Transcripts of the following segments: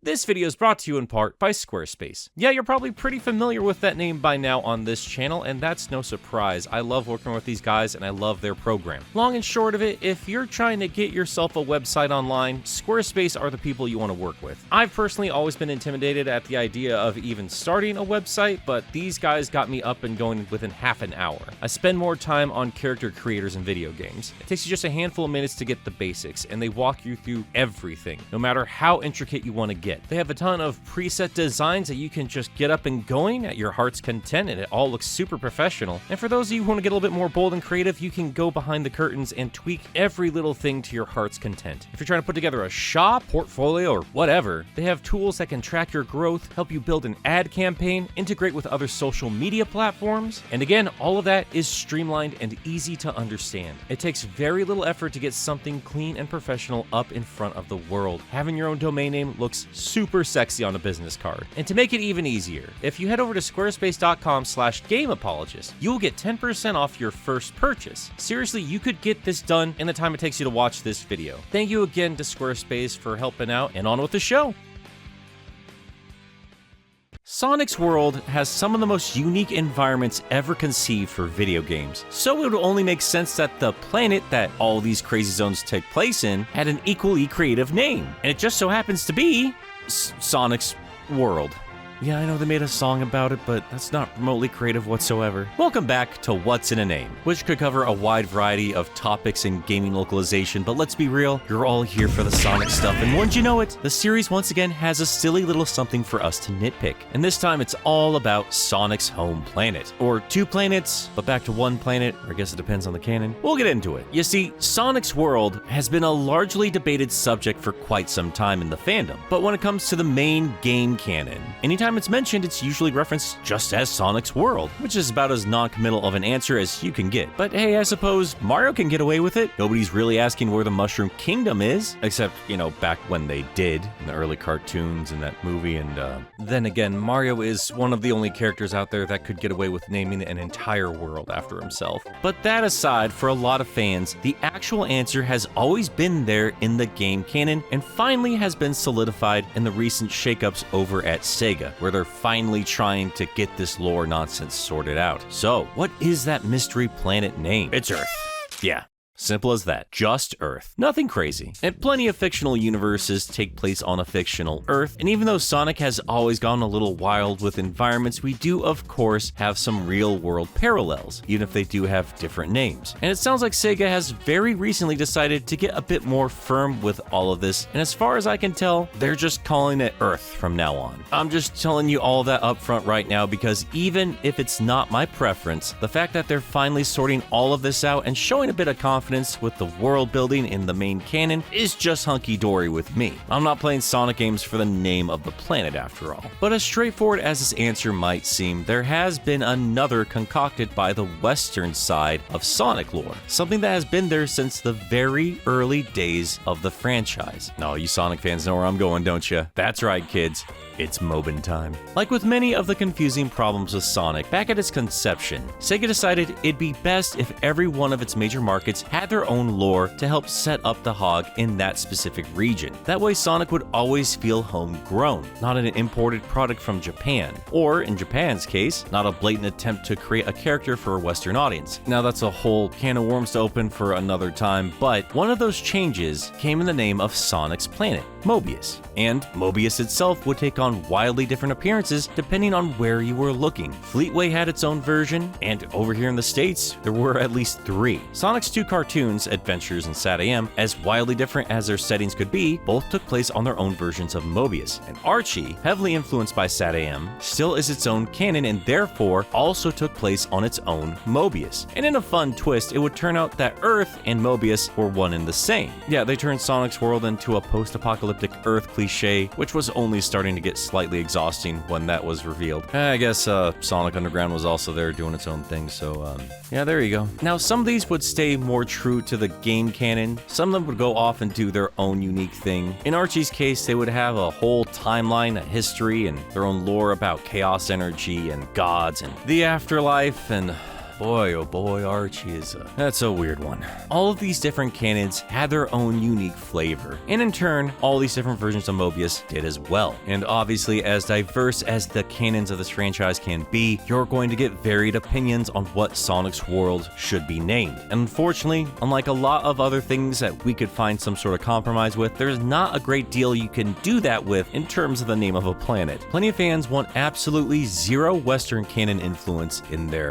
This video is brought to you in part by Squarespace. Yeah, you're probably pretty familiar with that name by now on this channel, and that's no surprise. I love working with these guys, and I love their program. Long and short of it, if you're trying to get yourself a website online, Squarespace are the people you want to work with. I've personally always been intimidated at the idea of even starting a website, but these guys got me up and going within half an hour. I spend more time on character creators in video games. It takes you just a handful of minutes to get the basics, and they walk you through everything, no matter how intricate you want to get. They have a ton of preset designs that you can just get up and going at your heart's content, and it all looks super professional. And for those of you who want to get a little bit more bold and creative, you can go behind the curtains and tweak every little thing to your heart's content. If you're trying to put together a shop, portfolio, or whatever, they have tools that can track your growth, help you build an ad campaign, integrate with other social media platforms, and again, all of that is streamlined and easy to understand. It takes very little effort to get something clean and professional up in front of the world. Having your own domain name looks super sexy on a business card. And to make it even easier, if you head over to squarespace.com/gameapologist, you'll get 10% off your first purchase. Seriously, you could get this done in the time it takes you to watch this video. Thank you again to Squarespace for helping out, and on with the show. Sonic's world has some of the most unique environments ever conceived for video games, so it would only make sense that the planet that all these crazy zones take place in had an equally creative name, and it just so happens to be Sonic's world. Yeah, I know they made a song about it, but that's not remotely creative whatsoever. Welcome back to What's in a Name, which could cover a wide variety of topics in gaming localization, but let's be real, you're all here for the Sonic stuff, and wouldn't you know it, the series once again has a silly little something for us to nitpick. And this time it's all about Sonic's home planet. Or two planets, but back to one planet, or I guess it depends on the canon. We'll get into it. You see, Sonic's world has been a largely debated subject for quite some time in the fandom, but when it comes to the main game canon, anytime it's mentioned, it's usually referenced just as Sonic's world, which is about as non-committal of an answer as you can get. But hey, I suppose Mario can get away with it. Nobody's really asking where the Mushroom Kingdom is, except, you know, back when they did, in the early cartoons and that movie, and then again, Mario is one of the only characters out there that could get away with naming an entire world after himself. But that aside, for a lot of fans, the actual answer has always been there in the game canon, and finally has been solidified in the recent shakeups over at Sega, where they're finally trying to get this lore nonsense sorted out. So, what is that mystery planet name? It's Earth. Yeah. Simple as that. Just Earth. Nothing crazy. And plenty of fictional universes take place on a fictional Earth, and even though Sonic has always gone a little wild with environments, we do of course have some real-world parallels, even if they do have different names. And it sounds like Sega has very recently decided to get a bit more firm with all of this, and as far as I can tell, they're just calling it Earth from now on. I'm just telling you all that up front right now because even if it's not my preference, the fact that they're finally sorting all of this out and showing a bit of confidence with the world building in the main canon is just hunky-dory with me. I'm not playing Sonic games for the name of the planet after all. But as straightforward as this answer might seem, there has been another concocted by the western side of Sonic lore, something that has been there since the very early days of the franchise. Now, you Sonic fans know where I'm going, don't you? That's right, kids. It's Mobin time. Like with many of the confusing problems with Sonic, back at its conception, Sega decided it'd be best if every one of its major markets had their own lore to help set up the hog in that specific region. That way Sonic would always feel homegrown, not an imported product from Japan, or in Japan's case, not a blatant attempt to create a character for a Western audience. Now that's a whole can of worms to open for another time, but one of those changes came in the name of Sonic's planet, Mobius. And Mobius itself would take on wildly different appearances depending on where you were looking. Fleetway had its own version, and over here in the States, there were at least 3. Sonic's 2 cartoons, Adventures and SatAM, as wildly different as their settings could be, both took place on their own versions of Mobius. And Archie, heavily influenced by SatAM, still is its own canon and therefore also took place on its own Mobius. And in a fun twist, it would turn out that Earth and Mobius were one and the same. Yeah, they turned Sonic's world into a post-apocalyptic Earth cliche, which was only starting to get slightly exhausting when that was revealed. I guess Sonic Underground was also there doing its own thing, so yeah, there you go. Now, some of these would stay more true to the game canon. Some of them would go off and do their own unique thing. In Archie's case, they would have a whole timeline, a history, and their own lore about chaos energy and gods and the afterlife and boy, oh boy, Archie that's a weird one. All of these different canons had their own unique flavor, and in turn, all these different versions of Mobius did as well. And obviously, as diverse as the canons of this franchise can be, you're going to get varied opinions on what Sonic's world should be named. And unfortunately, unlike a lot of other things that we could find some sort of compromise with, there's not a great deal you can do that with in terms of the name of a planet. Plenty of fans want absolutely zero Western canon influence in their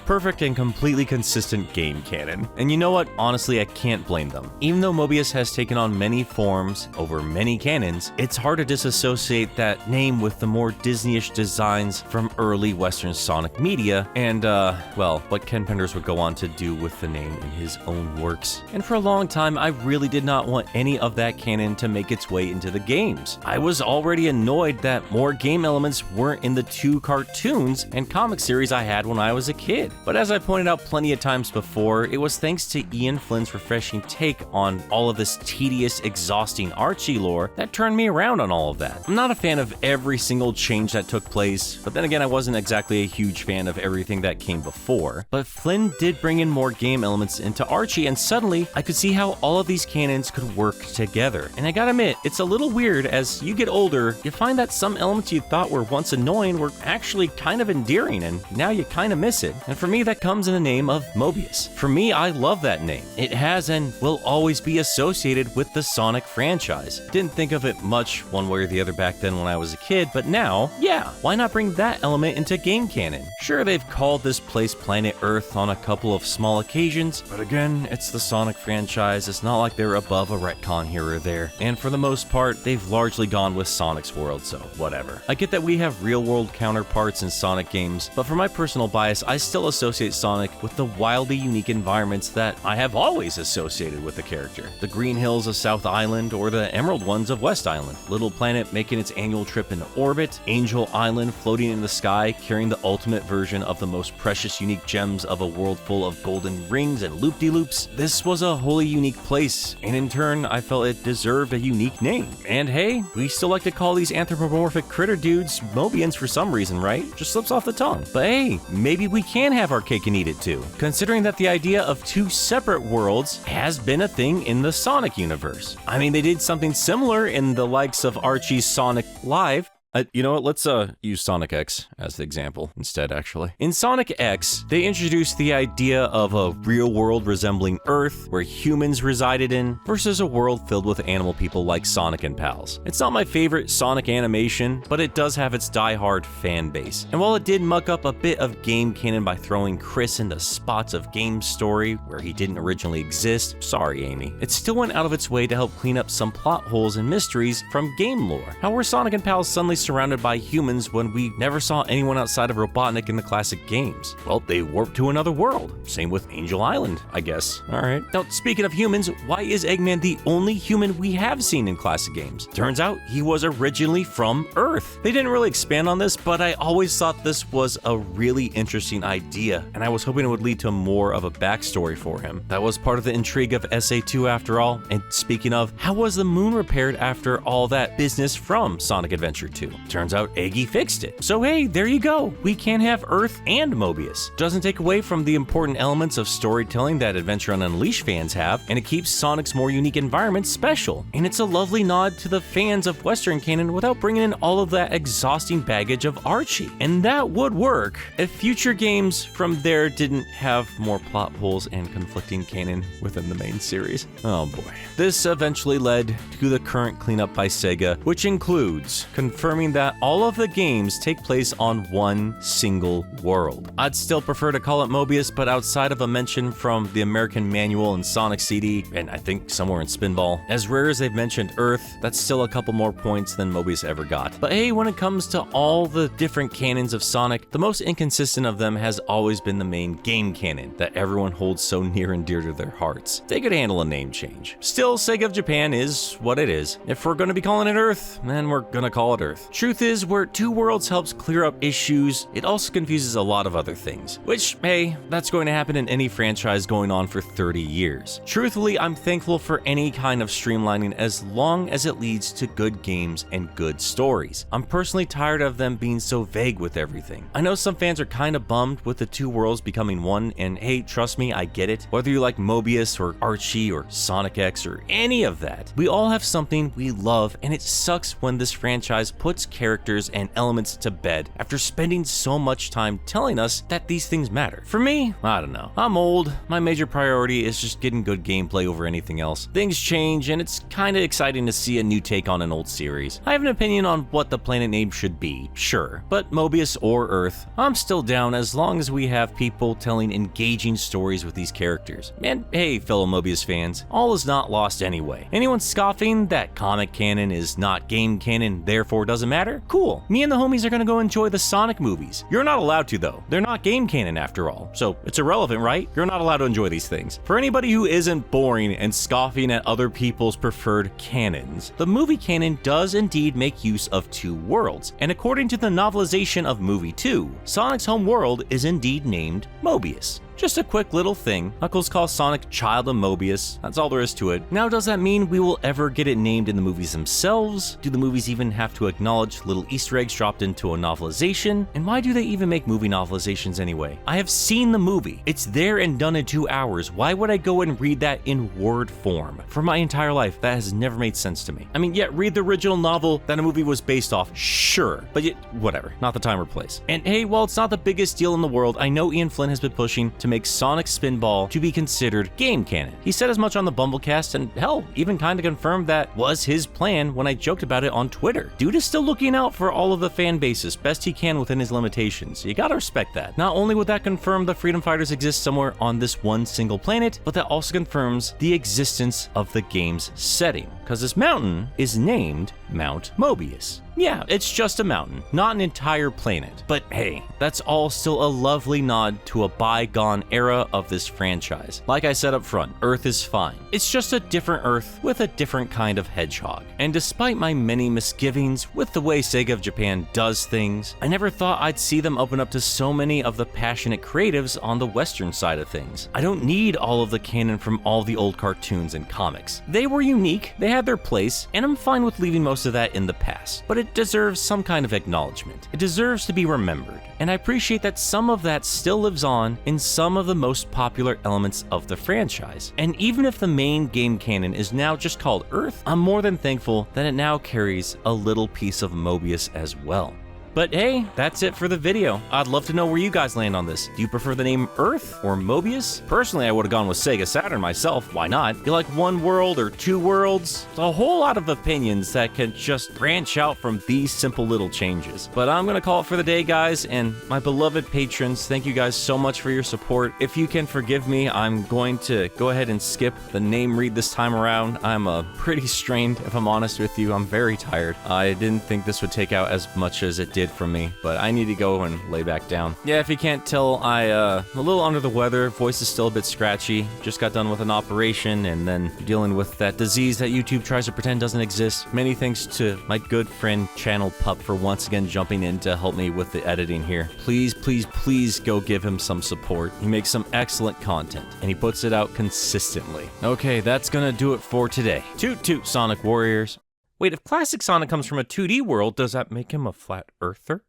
perfect and completely consistent game canon. And you know what? Honestly, I can't blame them. Even though Mobius has taken on many forms over many canons, it's hard to disassociate that name with the more Disney-ish designs from early Western Sonic media and, well, what Ken Penders would go on to do with the name in his own works. And for a long time, I really did not want any of that canon to make its way into the games. I was already annoyed that more game elements weren't in the 2 cartoons and comic series I had when I was a kid. But as I pointed out plenty of times before, it was thanks to Ian Flynn's refreshing take on all of this tedious, exhausting Archie lore that turned me around on all of that. I'm not a fan of every single change that took place, but then again, I wasn't exactly a huge fan of everything that came before. But Flynn did bring in more game elements into Archie, and suddenly I could see how all of these canons could work together. And I gotta admit, it's a little weird as you get older, you find that some elements you thought were once annoying were actually kind of endearing, and now you kind of miss it. And for me, that comes in the name of Mobius. For me, I love that name. It has and will always be associated with the Sonic franchise. Didn't think of it much one way or the other back then when I was a kid, but now, yeah, why not bring that element into game canon? Sure, they've called this place Planet Earth on a couple of small occasions, but again, it's the Sonic franchise. It's not like they're above a retcon here or there. And for the most part, they've largely gone with Sonic's world, so whatever. I get that we have real-world counterparts in Sonic games, but for my personal bias, I still associate Sonic with the wildly unique environments that I have always associated with the character. The Green Hills of South Island or the Emerald Ones of West Island. Little Planet making its annual trip into orbit. Angel Island floating in the sky, carrying the ultimate version of the most precious unique gems of a world full of golden rings and loop-de-loops. This was a wholly unique place, and in turn, I felt it deserved a unique name. And hey, we still like to call these anthropomorphic critter dudes Mobians for some reason, right? Just slips off the tongue. But hey, maybe we can have our cake and eat it too, considering that the idea of 2 separate worlds has been a thing in the Sonic universe. I mean, they did something similar in the likes of Archie's Sonic Live. You know what, let's use Sonic X as the example instead, actually. In Sonic X, they introduced the idea of a real world resembling Earth, where humans resided in, versus a world filled with animal people like Sonic and pals. It's not my favorite Sonic animation, but it does have its die-hard fan base. And while it did muck up a bit of game canon by throwing Chris into spots of game story where he didn't originally exist, sorry Amy, it still went out of its way to help clean up some plot holes and mysteries from game lore. How were Sonic and pals suddenly surrounded by humans when we never saw anyone outside of Robotnik in the classic games? Well, they warped to another world. Same with Angel Island, I guess. Alright. Now, speaking of humans, why is Eggman the only human we have seen in classic games? Turns out he was originally from Earth. They didn't really expand on this, but I always thought this was a really interesting idea, and I was hoping it would lead to more of a backstory for him. That was part of the intrigue of SA2 after all. And speaking of, how was the moon repaired after all that business from Sonic Adventure 2? Turns out Eggy fixed it. So hey, there you go. We can have Earth and Mobius. Doesn't take away from the important elements of storytelling that Adventure on Unleashed fans have, and it keeps Sonic's more unique environment special. And it's a lovely nod to the fans of Western canon without bringing in all of that exhausting baggage of Archie. And that would work if future games from there didn't have more plot holes and conflicting canon within the main series. Oh boy. This eventually led to the current cleanup by Sega, which includes confirming that all of the games take place on one single world. I'd still prefer to call it Mobius, but outside of a mention from the American Manual and Sonic CD, and I think somewhere in Spinball, as rare as they've mentioned Earth, that's still a couple more points than Mobius ever got. But hey, when it comes to all the different canons of Sonic, the most inconsistent of them has always been the main game canon that everyone holds so near and dear to their hearts. They could handle a name change. Still, Sega of Japan is what it is. If we're gonna be calling it Earth, then we're gonna call it Earth. Earth. Truth is, where Two Worlds helps clear up issues, it also confuses a lot of other things. Which, hey, that's going to happen in any franchise going on for 30 years. Truthfully, I'm thankful for any kind of streamlining as long as it leads to good games and good stories. I'm personally tired of them being so vague with everything. I know some fans are kind of bummed with the two worlds becoming one, and hey, trust me, I get it. Whether you like Mobius or Archie or Sonic X or any of that, we all have something we love, and it sucks when this franchise puts characters and elements to bed after spending so much time telling us that these things matter. For me, I don't know. I'm old. My major priority is just getting good gameplay over anything else. Things change, and it's kinda exciting to see a new take on an old series. I have an opinion on what the planet name should be, sure, but Mobius or Earth, I'm still down as long as we have people telling engaging stories with these characters. And hey, fellow Mobius fans, all is not lost anyway. Anyone scoffing that comic canon is not game canon, therefore doesn't matter? Cool. Me and the homies are gonna go enjoy the Sonic movies. You're not allowed to though. They're not game canon after all, so it's irrelevant, right? You're not allowed to enjoy these things. For anybody who isn't boring and scoffing at other people's preferred canons, the movie canon does indeed make use of two worlds, and according to the novelization of Movie 2, Sonic's home world is indeed named Mobius. Just a quick little thing. Knuckles calls Sonic Child of Mobius. That's all there is to it. Now, does that mean we will ever get it named in the movies themselves? Do the movies even have to acknowledge little Easter eggs dropped into a novelization? And why do they even make movie novelizations anyway? I have seen the movie. It's there and done in 2 hours. Why would I go and read that in word form? For my entire life, that has never made sense to me. I mean, yeah, read the original novel that a movie was based off, sure. But yet, whatever. Not the time or place. And hey, while it's not the biggest deal in the world, I know Ian Flynn has been pushing to make Sonic Spinball to be considered game canon. He said as much on the Bumblecast, and hell, even kind of confirmed that was his plan when I joked about it on Twitter. Dude is still looking out for all of the fan bases best he can within his limitations. You gotta respect that. Not only would that confirm the Freedom Fighters exist somewhere on this one single planet, but that also confirms the existence of the game's setting, because this mountain is named Mount Mobius. Yeah, it's just a mountain, not an entire planet. But hey, that's all still a lovely nod to a bygone era of this franchise. Like I said up front, Earth is fine. It's just a different Earth with a different kind of hedgehog. And despite my many misgivings with the way Sega of Japan does things, I never thought I'd see them open up to so many of the passionate creatives on the Western side of things. I don't need all of the canon from all the old cartoons and comics. They were unique, they had their place, and I'm fine with leaving most of that in the past. But it deserves some kind of acknowledgement. It deserves to be remembered. And I appreciate that some of that still lives on in some of the most popular elements of the franchise. And even if the main game canon is now just called Earth, I'm more than thankful that it now carries a little piece of Mobius as well. But hey, that's it for the video. I'd love to know where you guys land on this. Do you prefer the name Earth or Mobius? Personally, I would have gone with Sega Saturn myself. Why not? You like one world or two worlds? It's a whole lot of opinions that can just branch out from these simple little changes. But I'm gonna call it for the day, guys, and my beloved patrons, thank you guys so much for your support. If you can forgive me, I'm going to go ahead and skip the name read this time around. I'm pretty strained, if I'm honest with you. I'm very tired. I didn't think this would take out as much as it did from me, but I need to go and lay back down. Yeah, if you can't tell, I'm a little under the weather. Voice is still a bit scratchy. Just got done with an operation and then dealing with that disease that YouTube tries to pretend doesn't exist. Many thanks to my good friend Channel Pup for once again jumping in to help me with the editing here. Please, please, please go give him some support. He makes some excellent content and he puts it out consistently. Okay, that's gonna do it for today. Toot toot, Sonic Warriors. Wait, if classic Sonic comes from a 2D world, does that make him a flat earther?